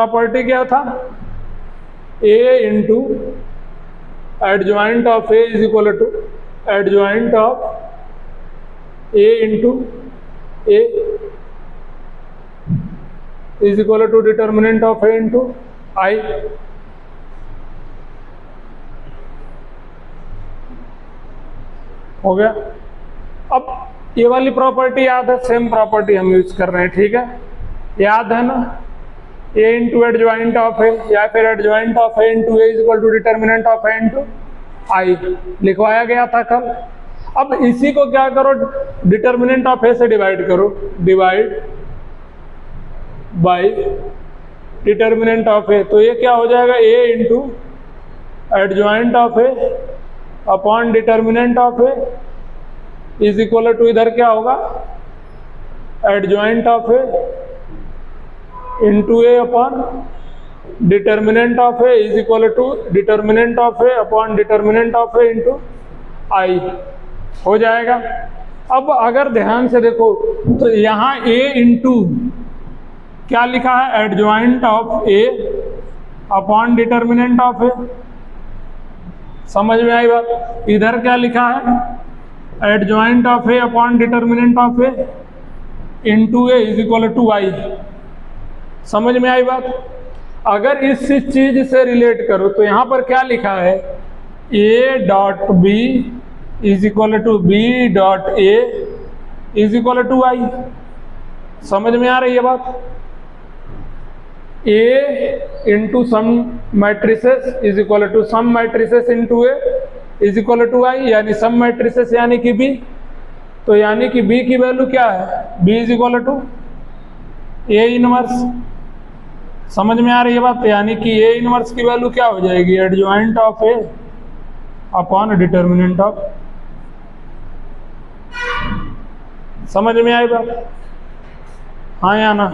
Property क्या था, A into adjoint of A is equal to adjoint of A into A is equal to determinant of A into I. हो गया। अब ये वाली property याद है, सेम प्रॉपर्टी हम यूज कर रहे हैं, ठीक है, याद है ना, A into adjoint of A या फिर adjoint of A into A is equal to determinant of A into I लिखवाया गया था कल। अब इसी को क्या करो, डिटर्मिनेंट ऑफ ए से डिवाइड करो, divide by determinant of A, तो ये क्या हो जाएगा, A into adjoint of A upon determinant of A is equal to इधर क्या होगा, adjoint of A into A upon determinant of A is equal to determinant of A upon determinant of A into I हो जाएगा। अब अगर ध्यान से देखो तो यहाँ ए इंटू क्या लिखा है, adjoint of A upon determinant of A, समझ में आई बात। इधर क्या लिखा है, adjoint of A upon determinant of A into A is equal to I, समझ में आई बात। अगर इस चीज से रिलेट करो तो यहां पर क्या लिखा है, A dot B is equal to B dot A is equal to I, समझ में आ रही है बात। A into some matrices is equal to some matrices into A is equal to I, यानी सम मैट्रिसेस यानी कि बी, तो यानी कि बी की वैल्यू क्या है, B is equal to A inverse, समझ में आ रही है बात। यानी कि ए इनवर्स की वैल्यू क्या हो जाएगी, adjoint of A upon determinant of, समझ में आई बात, हाँ या ना।